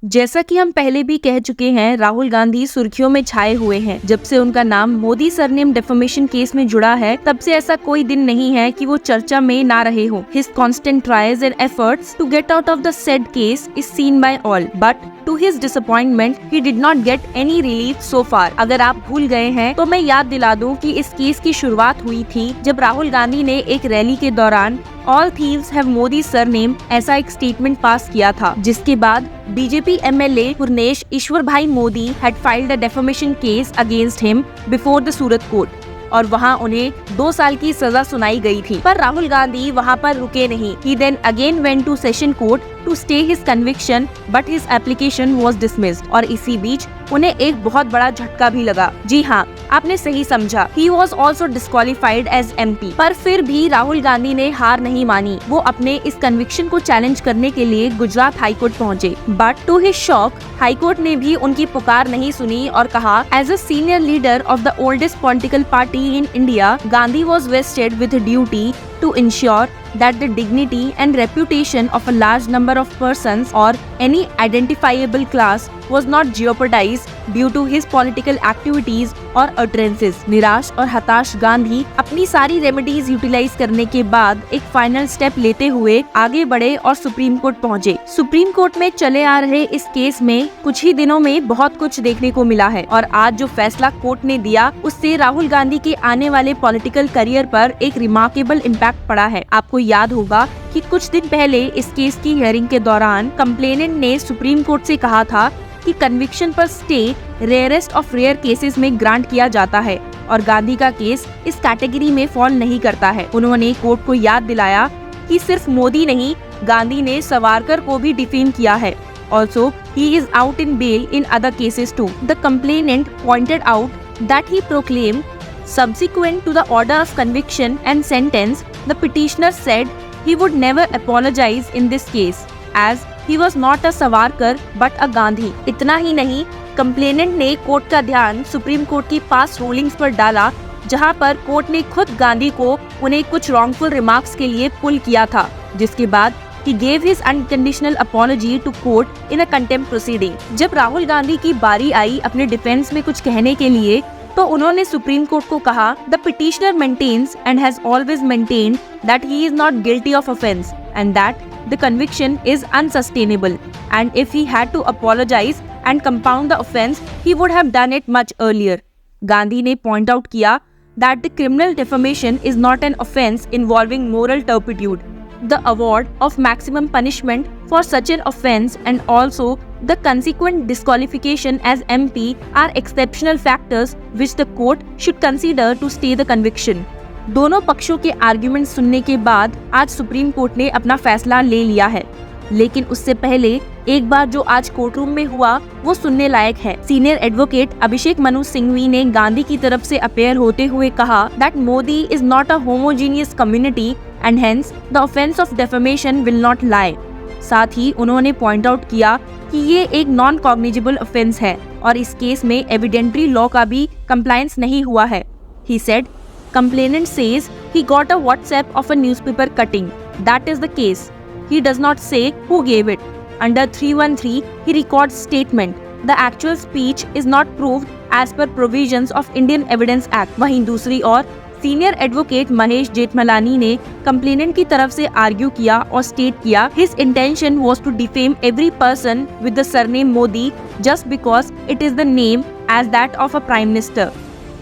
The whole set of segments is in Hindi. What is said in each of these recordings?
जैसा कि हम पहले भी कह चुके हैं, राहुल गांधी सुर्खियों में छाए हुए हैं। जब से उनका नाम मोदी सरनेम डेफेमेशन केस में जुड़ा है, तब से ऐसा कोई दिन नहीं है कि वो चर्चा में ना रहे हो। His constant tries and efforts to get out of the said case is seen by all, but to his disappointment, he did not get any relief so far। अगर आप भूल गए हैं तो मैं याद दिला दूं कि इस केस की शुरुआत हुई थी जब राहुल गांधी ने एक रैली के दौरान all thieves have Modi surname ऐसा एक स्टेटमेंट पास किया था, जिसके बाद बीजेपी एमएलए पूर्णेश ईश्वर भाई Modi had filed a defamation case against him before the Surat court और वहां उन्हें 2 साल की सजा सुनाई गई थी। पर राहुल गांधी वहां पर रुके नहीं। He then again went to session court to stay his conviction, but his application was dismissed। और इसी बीच उन्हें एक बहुत बड़ा झटका भी लगा। जी हाँ, आपने सही समझा। He was also disqualified as MP। पर फिर भी राहुल गांधी ने हार नहीं मानी। वो अपने इस कन्विक्शन को चैलेंज करने के लिए गुजरात हाई कोर्ट पहुँचे। But to his shock, high court ने भी उनकी पुकार नहीं सुनी और कहा, as a senior leader of the oldest political party in India, Gandhi was vested with a duty to ensure that the dignity and reputation of a large number of persons or any identifiable class was not jeopardized due to his political activities or utterances। निराश और हताश गांधी अपनी सारी रेमेडीज यूटिलाइज करने के बाद एक फाइनल स्टेप लेते हुए आगे बढ़े और सुप्रीम कोर्ट पहुंचे। सुप्रीम कोर्ट में चले आ रहे इस केस में कुछ ही दिनों में बहुत कुछ देखने को मिला है और आज जो फैसला कोर्ट ने दिया उससे राहुल गांधी के आने वाले पॉलिटिकल करियर पर एक रिमार्केबल इम्पैक्ट पड़ा है। आपको याद होगा कि कुछ दिन पहले इस केस की हियरिंग के दौरान कंप्लेनेंट ने सुप्रीम कोर्ट से कहा था कि कन्विक्शन पर stay rarest of rare cases में ग्रांट किया जाता है और गांधी का केस इस कैटेगरी में फॉल नहीं करता है। उन्होंने कोर्ट को याद दिलाया कि सिर्फ मोदी नहीं, गांधी ने सावरकर को भी डिफेम किया है। Also, he is out in bail in other cases too। The complainant pointed out that he proclaimed subsequent to the order of conviction and sentence, the petitioner said he would never apologize in this case as he was not a Savarkar but a Gandhi। इतना ही नहीं, कंप्लेनेंट ने कोर्ट का ध्यान सुप्रीम कोर्ट की पास्ट रूलिंग्स पर डाला, जहां पर कोर्ट ने खुद गांधी को उन्हें कुछ रॉन्गफुल रिमार्क्स के लिए पुल किया था, जिसके बाद he gave his unconditional apology to court in a contempt proceeding। जब राहुल गांधी की बारी आई अपने डिफेंस में कुछ कहने के लिए, तो उन्होंने सुप्रीम कोर्ट को कहा, the petitioner maintains and has always maintained that he is not guilty of offence and that the conviction is unsustainable and if he had to apologise and compound the offence he would have done it much earlier. Gandhi ने पॉइंट आउट किया that the criminal defamation is not an offence involving moral turpitude. The award of maximum punishment for such an offence and also the consequent disqualification as MP are exceptional factors which the court should consider to stay the conviction। दोनों पक्षों के आर्ग्यूमेंट सुनने के बाद आज सुप्रीम कोर्ट ने अपना फैसला ले लिया है, लेकिन उससे पहले एक बार जो आज कोर्ट रूम में हुआ वो सुनने लायक है। सीनियर एडवोकेट अभिषेक मनु सिंघवी ने गांधी की तरफ से अपेयर होते हुए कहा that Modi is not a homogeneous community and hence the offense of defamation will not lie। साथ ही उन्होंने पॉइंट आउट किया कि ये एक नॉन कॉग्निजेबल ऑफेंस है और इस केस में एविडेंट्री लॉ का भी कंप्लायंस नहीं हुआ है। He said, complainant says he got a WhatsApp of a newspaper cutting। That is the case। He does not say who gave it। Under 313 he records statement। The actual speech is not proved as per provisions of Indian Evidence Act। वहीं दूसरी ओर सीनियर एडवोकेट महेश जेठमलानी ने कंप्लेनेंट की तरफ से आर्ग्यू किया और स्टेट किया his intention was to defame every person with the surname Modi just because it is the name as that of a prime minister.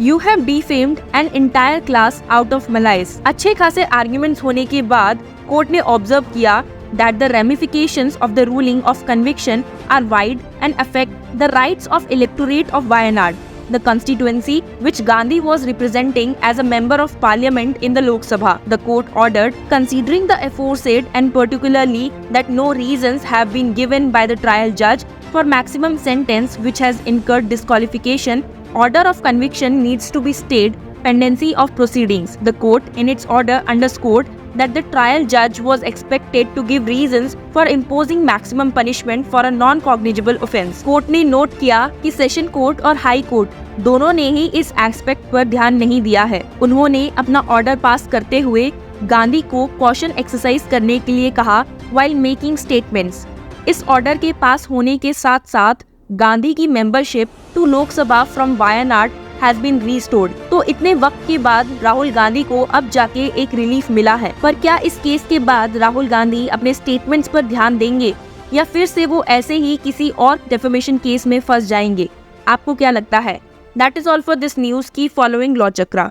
You have defamed an entire class out of malice. अच्छे खासे आर्ग्यूमेंट्स होने के बाद कोर्ट ने ऑब्जर्व किया that the ramifications of the ruling of conviction are wide and affect the rights of electorate of Wayanad, the constituency which Gandhi was representing as a member of parliament in the Lok Sabha। The court ordered, considering the aforesaid and particularly that no reasons have been given by the trial judge for maximum sentence which has incurred disqualification, order of conviction needs to be stayed pendency of proceedings। The court in its order underscored that the trial judge was expected to give reasons for imposing maximum punishment for a non-cognizable offence। Court ने नोट किया कि सेशन कोर्ट और हाई कोर्ट दोनों ने ही इस एस्पेक्ट पर ध्यान नहीं दिया है। उन्होंने अपना ऑर्डर पास करते हुए गांधी को कॉशन एक्सरसाइज करने के लिए कहा while making statements। इस ऑर्डर के पास होने के साथ साथ गांधी की membership to Lok Sabha from Wayanad has been restored. तो इतने वक्त के बाद राहुल गांधी को अब जाके एक रिलीफ मिला है। पर क्या इस केस के बाद राहुल गांधी अपने स्टेटमेंट्स पर ध्यान देंगे या फिर से वो ऐसे ही किसी और डेफेमेशन केस में फंस जाएंगे? आपको क्या लगता है? That is all for this news. Keep following law chakra.